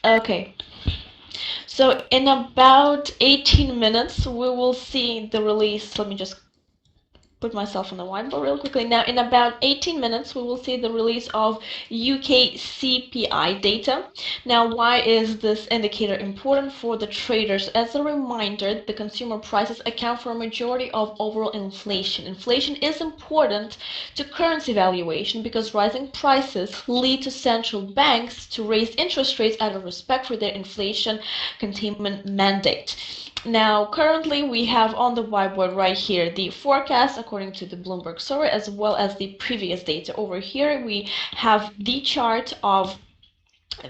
Okay. So in about 18 minutes, we will see the release. Let me just put myself on the whiteboard real quickly. Now, in about 18 minutes, we will see the release of UK CPI data. Now, why is this indicator important for the traders? As a reminder, the consumer prices account for a majority of overall inflation. Inflation is important to currency valuation because rising prices lead to central banks to raise interest rates out of respect for their inflation containment mandate. Now, currently we have on the whiteboard right here the forecast according to the Bloomberg survey as well as the previous data. Over here we have the chart of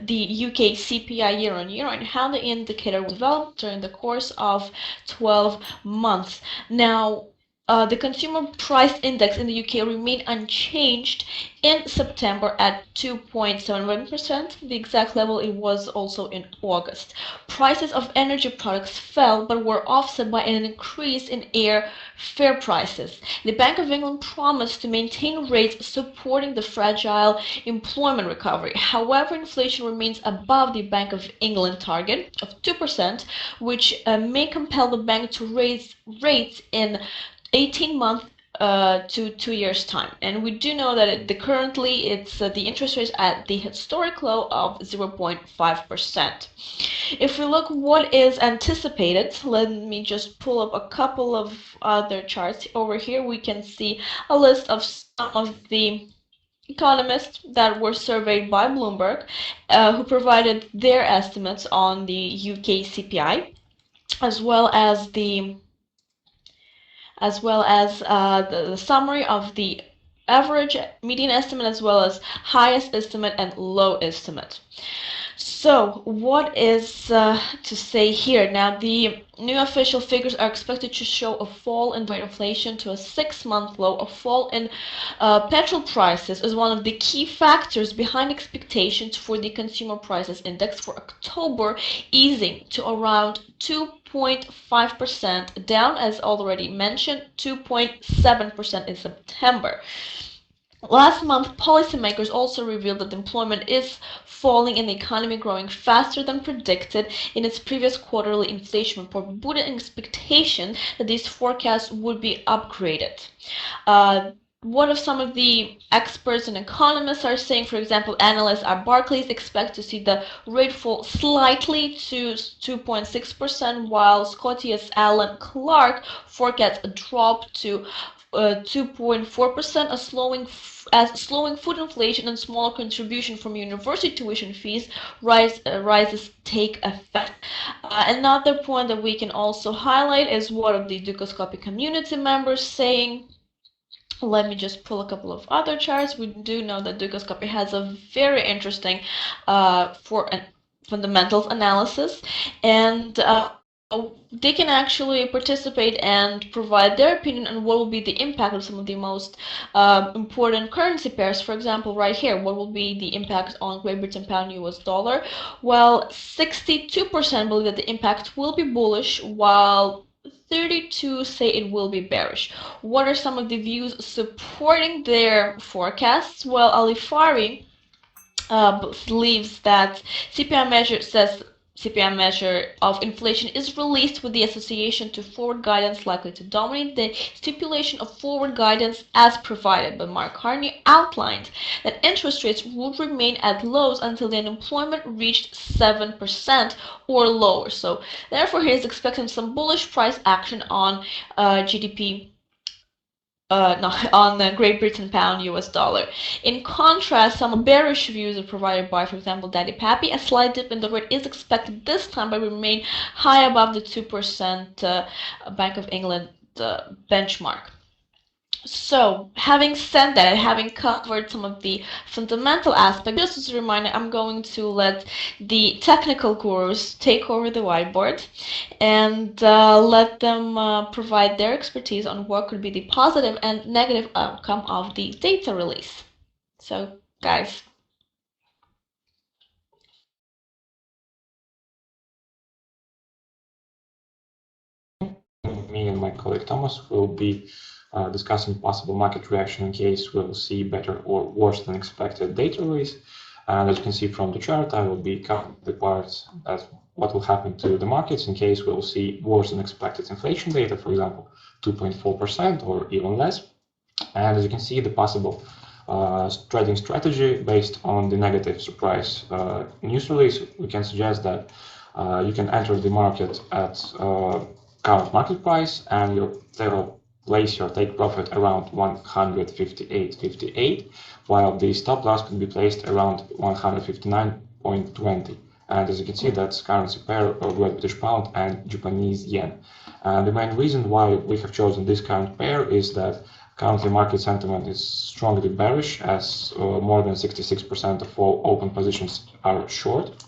the UK CPI year on year and how the indicator was developed during the course of 12 months. Now, the consumer price index in the UK remained unchanged in September at 2.71%, the exact level it was also in August. Prices of energy products fell but were offset by an increase in airfare prices. The Bank of England promised to maintain rates supporting the fragile employment recovery. However, inflation remains above the Bank of England target of 2%, which may compel the bank to raise rates in 18 months to 2 years time. And we do know that currently it's the interest rate at the historic low of 0.5%. If we look what is anticipated, let me just pull up a couple of other charts. Over here we can see a list of some of the economists that were surveyed by Bloomberg who provided their estimates on the UK CPI as well as the summary of the average, median estimate, as well as highest estimate and low estimate. So what is to say here? Now, the new official figures are expected to show a fall in rate inflation to a 6-month low. A fall in petrol prices is one of the key factors behind expectations for the consumer prices index for October, easing to around 2.5%, down, as already mentioned, 2.7% in September. Last month, policymakers also revealed that employment is falling and the economy growing faster than predicted in its previous quarterly inflation report, boosting expectation that these forecasts would be upgraded. What of some of the experts and economists are saying? For example, analysts at Barclays expect to see the rate fall slightly to 2.6%, while Scotia's Alan Clark forecasts a drop to 2.4%, as slowing food inflation and smaller contribution from university tuition fees rises take effect. Another point that we can also highlight is what of the Dukascopy community members saying. Let me just pull a couple of other charts. We do know that Dukascopy has a very interesting fundamentals analysis, and they can actually participate and provide their opinion on what will be the impact of some of the most important currency pairs. For example, right here, what will be the impact on Great Britain pound US dollar? Well, 62% believe that the impact will be bullish, while 32 say it will be bearish. What are some of the views supporting their forecasts? Well, Alifari believes that CPI measure of inflation is released with the association to forward guidance likely to dominate the stipulation of forward guidance as provided. But Mark Carney outlined that interest rates would remain at lows until the unemployment reached 7% or lower. So therefore he is expecting some bullish price action on GDP on the Great Britain pound US dollar. In contrast, some bearish views are provided by, for example, Daddy Pappy. A slight dip in the rate is expected this time, but remain high above the 2% Bank of England benchmark. So, having said that, having covered some of the fundamental aspects, just as a reminder, I'm going to let the technical gurus take over the whiteboard and let them provide their expertise on what could be the positive and negative outcome of the data release. So, guys. Me and my colleague Thomas will be discussing possible market reaction in case we'll see better or worse than expected data release. And as you can see from the chart, I will be covering the parts as what will happen to the markets in case we'll see worse than expected inflation data, for example, 2.4% or even less. And as you can see, the possible trading strategy based on the negative surprise news release, we can suggest that you can enter the market at current market price and you place your take profit around 158.58, while the stop loss can be placed around 159.20. And as you can see, that's currency pair of Great British Pound and Japanese yen. And the main reason why we have chosen this current pair is that currently market sentiment is strongly bearish, as more than 66% of all open positions are short.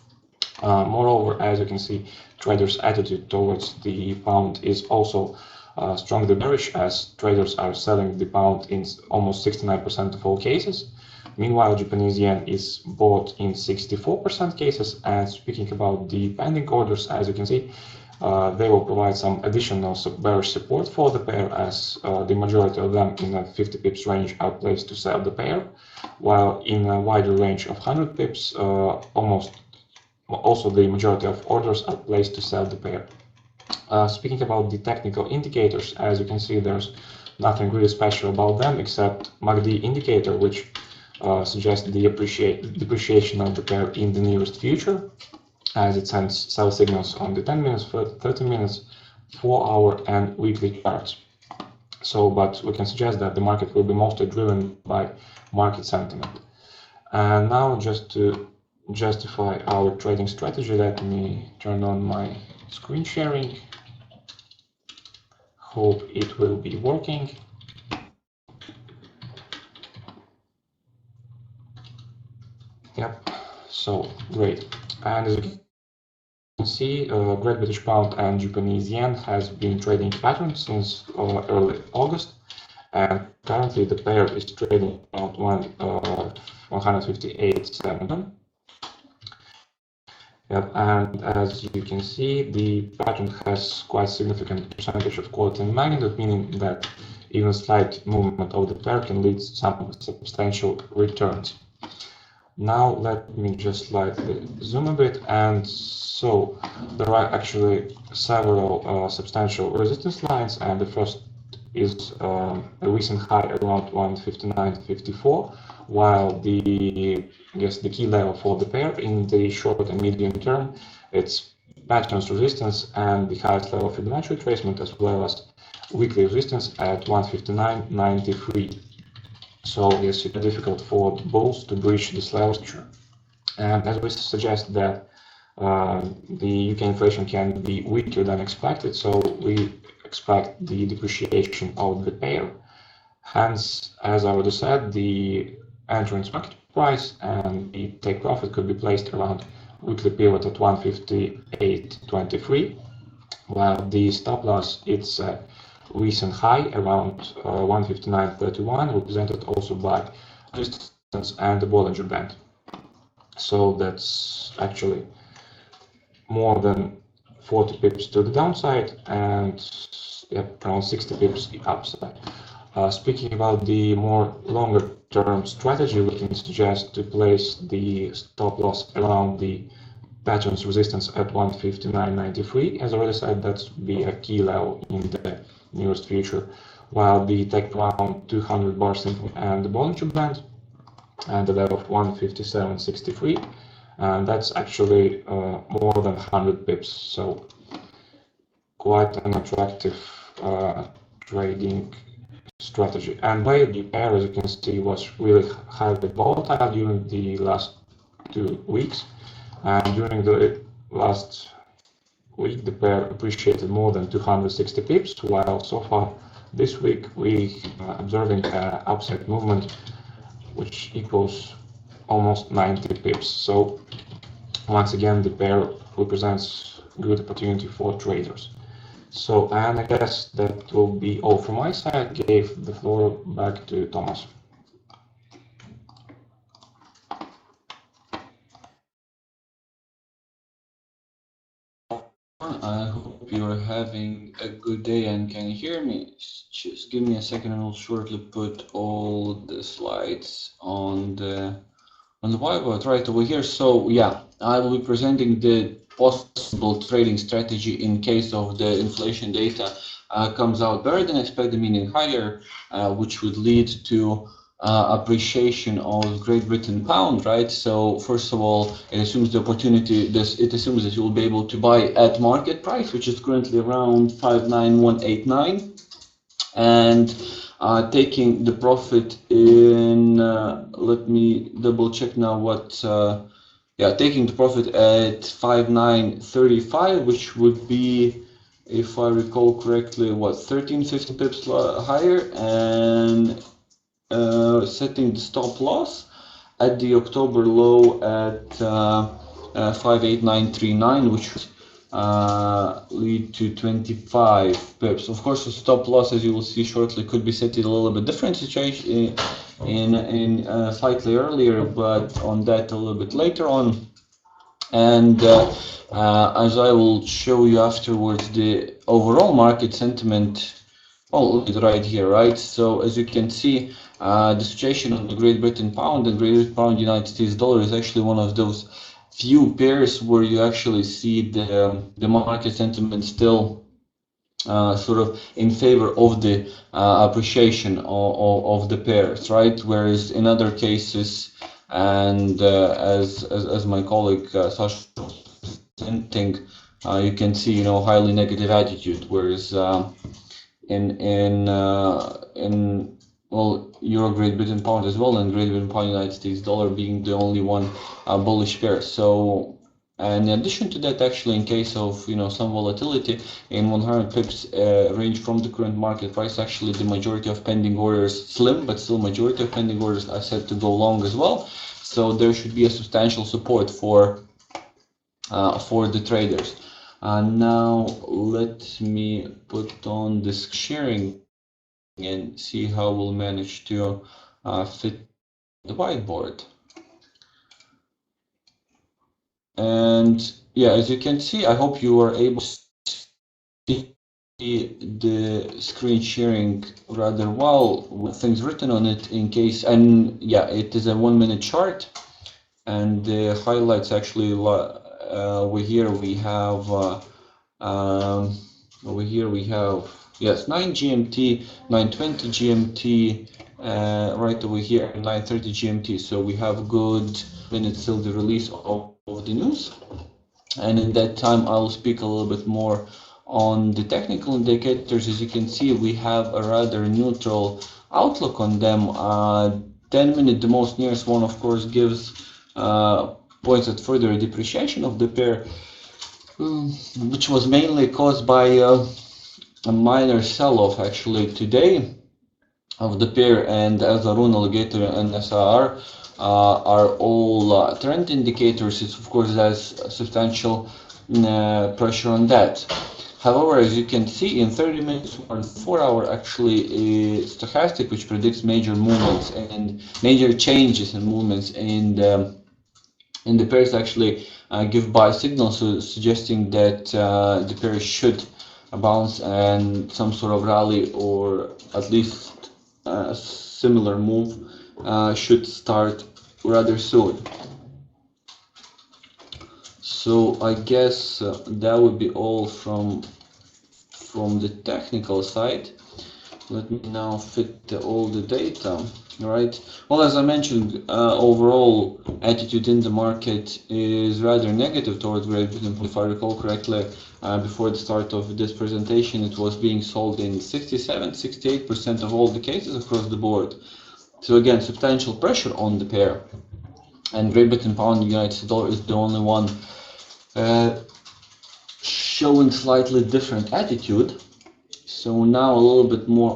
Moreover, as you can see, traders' attitude towards the pound is also strongly bearish, as traders are selling the pound in almost 69% of all cases. Meanwhile, Japanese yen is bought in 64% cases. And speaking about the pending orders, as you can see, they will provide some additional bearish support for the pair, as the majority of them in a 50 pips range are placed to sell the pair, while in a wider range of 100 pips, also the majority of orders are placed to sell the pair. Speaking about the technical indicators, as you can see, there's nothing really special about them except MACD indicator, which suggests the depreciation of the pair in the nearest future, as it sends sell signals on the 10 minutes, 30 minutes, 4-hour and weekly charts. But we can suggest that the market will be mostly driven by market sentiment. And now, just to justify our trading strategy, let me turn on my screen sharing. Hope it will be working. Yep, so great. And as you can see, Great British Pound and Japanese yen has been trading pattern since early August, and currently the pair is trading around 158.7. Yep, and as you can see, the pattern has quite significant percentage of quality and magnitude, meaning that even slight movement of the pair can lead to some substantial returns. Now let me just slightly zoom a bit, and so there are actually several substantial resistance lines, and the first is a recent high around 159.54, while the key level for the pair in the short and medium term, it's pattern's resistance and the highest level Fibonacci retracement, as well as weekly resistance at 159.93. So yes, it's difficult for bulls to breach this level. And as we suggest that the UK inflation can be weaker than expected, so we expect the depreciation of the pair. Hence, as I already said, the entrance market price and the take profit could be placed around weekly pivot at 158.23, while the stop loss, it's a recent high around 159.31, represented also by resistance and the Bollinger Band. So that's actually more than 40 pips to the downside and around 60 pips upside. Speaking about the more longer term strategy, we can suggest to place the stop loss around the pattern's resistance at 159.93. As I already said, that's be a key level in the nearest future, while the take around 200 bar simple and the Bollinger Band and the level of 157.63, and that's actually more than 100 pips, so quite an attractive trading strategy. And the pair, as you can see, was really highly volatile during the last 2 weeks, and during the last week the pair appreciated more than 260 pips, while so far this week we are observing an upside movement which equals almost 90 pips. So once again, the pair represents good opportunity for traders. So, and I guess that will be all from my side. Gave the floor back to Thomas. I hope you're having a good day and can you hear me? Just give me a second and I'll shortly put all the slides on the On the whiteboard right over here. So yeah, I will be presenting the possible trading strategy in case of the inflation data comes out better than expected, meaning higher, which would lead to appreciation of Great Britain pound, right? So first of all, it assumes the opportunity. It assumes that you will be able to buy at market price, which is currently around 59189, and taking the profit in. Let me double check now what. Yeah, taking the profit at 5935, which would be, if I recall correctly, what, 1350 pips higher, and setting the stop loss at the October low at 58939, which would lead to 25 pips. Of course, the stop loss, as you will see shortly, could be set in a little bit different situation in slightly earlier, but on that a little bit later on. And as I will show you afterwards, the overall market sentiment, oh, look at right here, right? So as you can see, the situation of the Great Britain pound and Great Britain pound United States dollar is actually one of those few pairs where you actually see the market sentiment still sort of in favor of the appreciation of the pairs, right? Whereas in other cases, and as my colleague Sasha was presenting, you can see, you know, highly negative attitude. Whereas in well, Euro, Great Britain pound as well, and Great Britain pound United States dollar being the only one bullish pair. So. And in addition to that, actually, in case of, you know, some volatility in 100 pips range from the current market price, actually the majority of pending orders, slim but still majority of pending orders, are set to go long as well. So there should be a substantial support for the traders. Now let me put on this sharing and see how we'll manage to fit the whiteboard. And yeah, as you can see, I hope you are able to see the screen sharing rather well with things written on it in case. And yeah, it is a 1 minute chart, and the highlights actually over here we have over here we have, yes, 9 GMT, 9:20 GMT, right over here 9:30 GMT. So we have good minutes till the release of the news, and in that time I'll speak a little bit more on the technical indicators. As you can see, we have a rather neutral outlook on them. 10-minute, the most nearest one, of course, gives points at further depreciation of the pair, which was mainly caused by a minor sell-off actually today of the pair, and as Arun, Alligator, and SR are all trend indicators. It's of course there's substantial pressure on that. However, as you can see, in 30 minutes or 4 hour actually is stochastic, which predicts major movements and major changes in movements in the pairs, actually give buy signals, so suggesting that the pair should bounce and some sort of rally, or at least a similar move should start rather soon. So I guess that would be all from the technical side. Let me now fit all the data, right? Well, as I mentioned, overall attitude in the market is rather negative towards Great Britain. If I recall correctly, before the start of this presentation, it was being sold in 67-68% of all the cases across the board. So again, substantial pressure on the pair, and Great Britain pound United States dollar is the only one showing slightly different attitude. So now a little bit more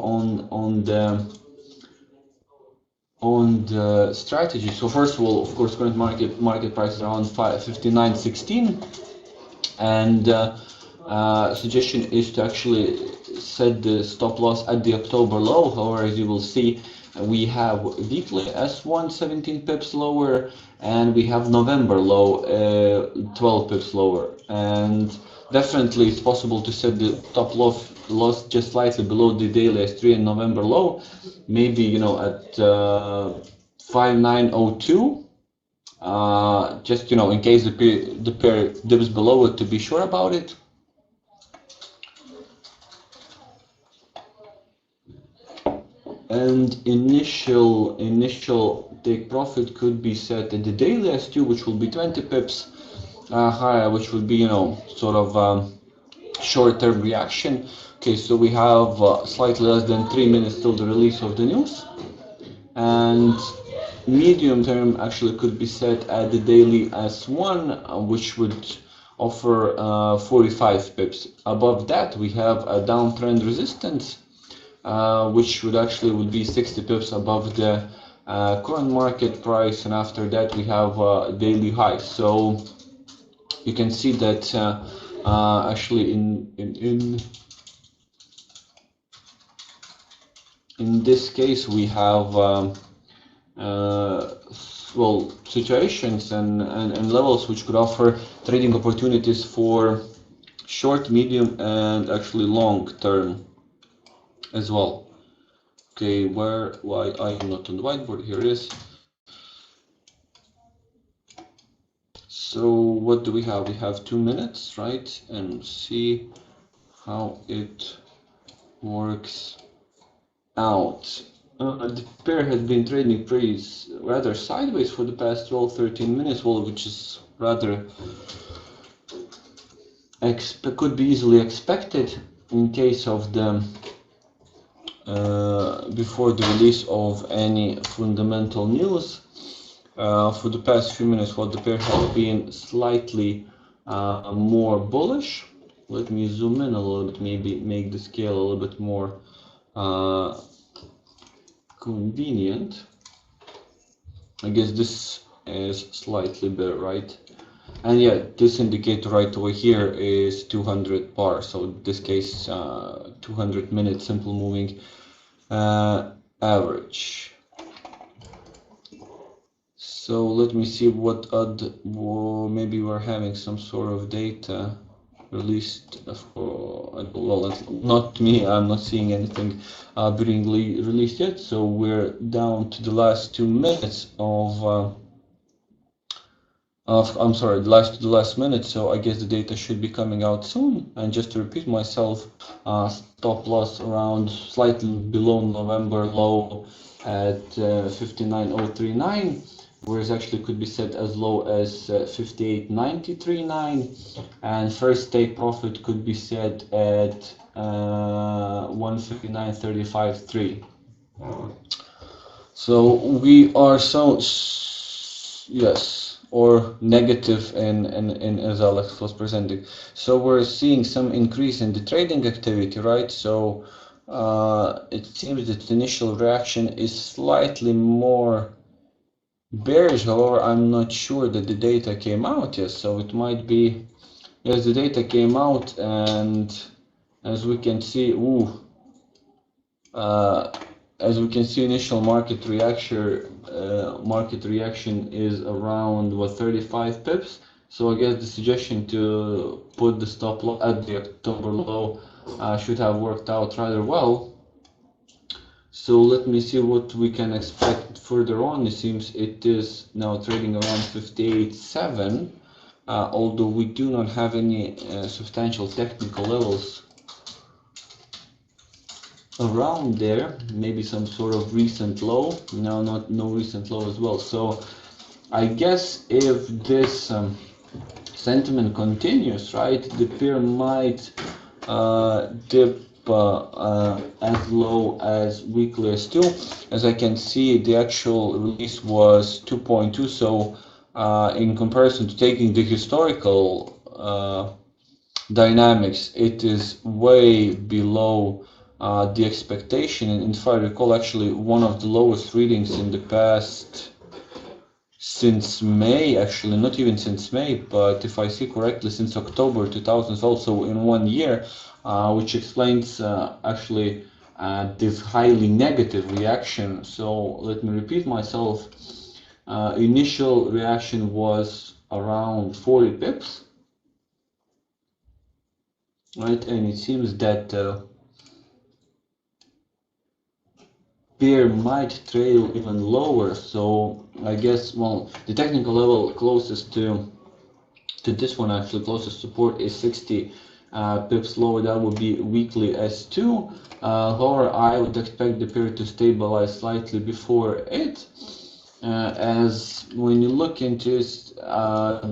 on the strategy. So first of all, of course, current market price is around 59.16, and suggestion is to actually set the stop loss at the October low. However, as you will see, we have weekly S1 17 pips lower, and we have November low 12 pips lower, and definitely it's possible to set the top loss just slightly below the daily S3 and November low, maybe, you know, at 5902, just in case the pair dips below it, to be sure about it. And initial take profit could be set at the daily S2, which will be 20 pips higher, which would be sort of short-term reaction. Okay, so we have slightly less than 3 minutes till the release of the news, and medium term actually could be set at the daily S1, which would offer 45 pips. Above that, we have a downtrend resistance, which would be 60 pips above the current market price, and after that we have daily highs. So you can see that actually in this case we have well, situations and levels which could offer trading opportunities for short, medium, and actually long term as well. Okay, why I'm not on the whiteboard? Here it is. So what do we have? We have 2 minutes, right? And see how it works out. The pair has been trading rather sideways for the past 12-13 minutes, well, which is rather could be easily expected in case of the before the release of any fundamental news. For the past few minutes, what the pair has been slightly more bullish. Let me zoom in a little bit, maybe make the scale a little bit more convenient. I guess this is slightly better, right? And yeah, this indicator right over here is 200 bar, so in this case 200 minute simple moving average. So let me see what maybe we're having some sort of data released for, well, not me, I'm not seeing anything being released yet. So we're down to the last 2 minutes of I'm sorry, the last minute, so I guess the data should be coming out soon. And just to repeat myself, stop loss around slightly below November low at 59.039, whereas actually could be set as low as 58.9039, and first take profit could be set at 159.35.3. So we are yes, or negative in as Alex was presenting. So we're seeing some increase in the trading activity, right? So it seems that the initial reaction is slightly more bearish. However, I'm not sure that the data came out yet, so it might be, yes, the data came out, and as we can see, initial market reaction is around 35 pips. So I guess the suggestion to put the stop loss at the October low should have worked out rather well. So let me see what we can expect further on. It seems it is now trading around 58.7, although we do not have any substantial technical levels around there. Maybe some sort of recent low. No recent low as well. So I guess if this sentiment continues, right, the pair might dip as low as weekly S2. As I can see, the actual release was 2.2, so in comparison to taking the historical dynamics, it is way below the expectation. And if I recall, actually one of the lowest readings in the past since May, actually not even since May, but if I see correctly, since October 2000, also in 1 year, which explains actually this highly negative reaction. So let me repeat myself. Initial reaction was around 40 pips, right? And it seems that pair might trail even lower. So I guess, well, the technical level closest to this one, actually closest support is 60 pips lower. That would be weekly S2. However, I would expect the pair to stabilize slightly before it. As when you look into it,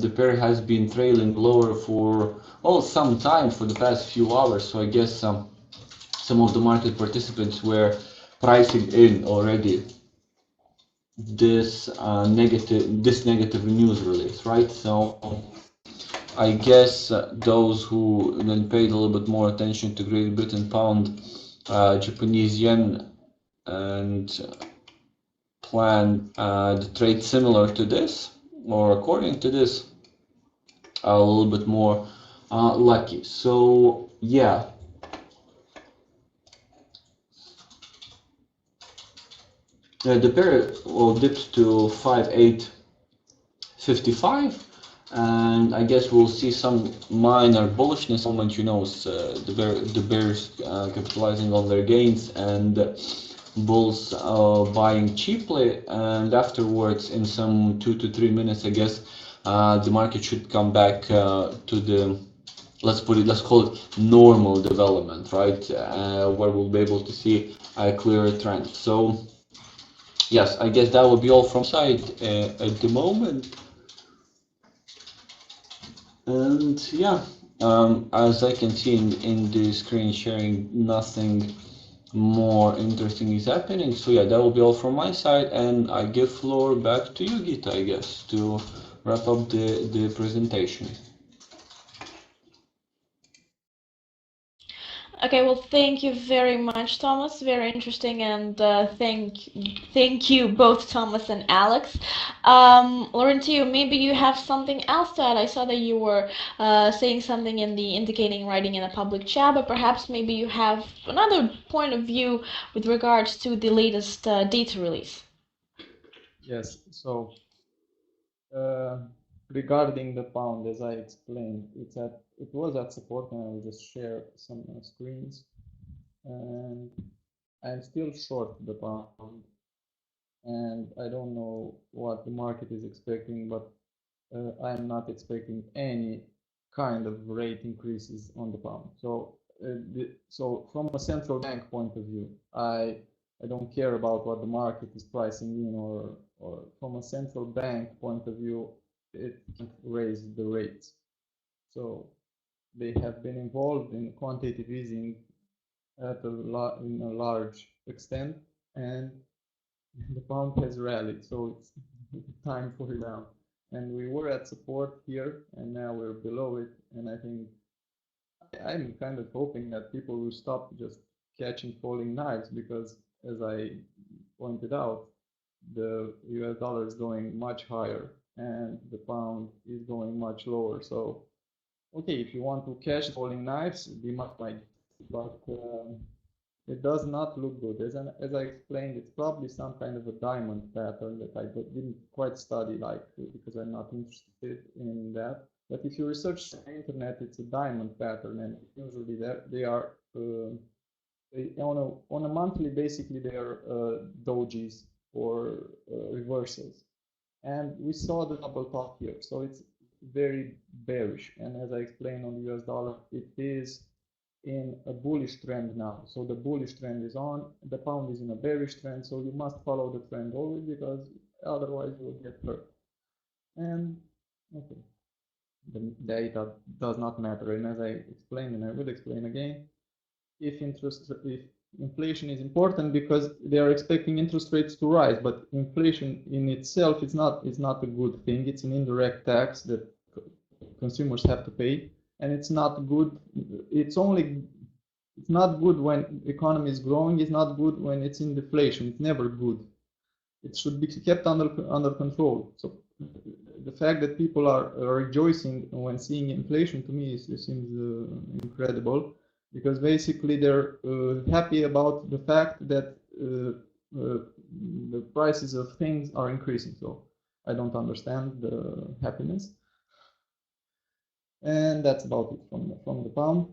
the pair has been trailing lower for some time, for the past few hours. So I guess some of the market participants were pricing in already this negative news release, right? So I guess those who then paid a little bit more attention to Great Britain pound, Japanese yen, and plan the trade similar to this, or according to this, are a little bit more lucky. So yeah. The pair dipped to 5.855, and I guess we'll see some minor bullishness moment. The bears capitalizing on their gains and bulls buying cheaply, and afterwards in some 2 to 3 minutes, I guess the market should come back to the, let's call it normal development, right? Where we'll be able to see a clearer trend. So yes, I guess that would be all from side at the moment. And yeah, as I can see in the screen sharing, nothing more interesting is happening. So yeah, that will be all from my side, and I give floor back to you, Gita, I guess, to wrap up the presentation. Okay, well, thank you very much, Thomas. Very interesting, and thank you both, Thomas and Alex. Laurentio, maybe you have something else to add. I saw that you were saying something in the indicating writing in a public chat, but perhaps maybe you have another point of view with regards to the latest data release. Yes, so regarding the pound, as I explained, it was at support, and I will just share some screens. And I'm still short the pound, and I don't know what the market is expecting, but I'm not expecting any kind of rate increases on the pound. So so from a central bank point of view, I don't care about what the market is pricing in, or from a central bank point of view, it can't raise the rates. So they have been involved in quantitative easing in a large extent, and the pound has rallied, so it's time for it down. And we were at support here, and now we're below it. And I think I'm kind of hoping that people will stop just catching falling knives, because as I pointed out, the US dollar is going much higher and the pound is going much lower. So, okay, if you want to catch falling knives, be my guest, but it does not look good. As I explained, it's probably some kind of a diamond pattern that I didn't quite study, because I'm not interested in that. But if you research the internet, it's a diamond pattern, and usually they are on a monthly, basically they are dojis or reversals. And we saw the double top here, so it's very bearish. And as I explained on the US dollar, it is in a bullish trend now. So the bullish trend is on, the pound is in a bearish trend, so you must follow the trend always, because otherwise you will get hurt. And okay, the data does not matter. And as I explained, and I will explain again, if inflation is important, because they are expecting interest rates to rise, but inflation in itself is not a good thing. It's an indirect tax that consumers have to pay, and it's not good. It's not good when the economy is growing. It's not good when it's in deflation. It's never good. It should be kept under control. So the fact that people are rejoicing when seeing inflation, to me, seems incredible, because basically they're happy about the fact that the prices of things are increasing. So I don't understand the happiness. And that's about it from the pound.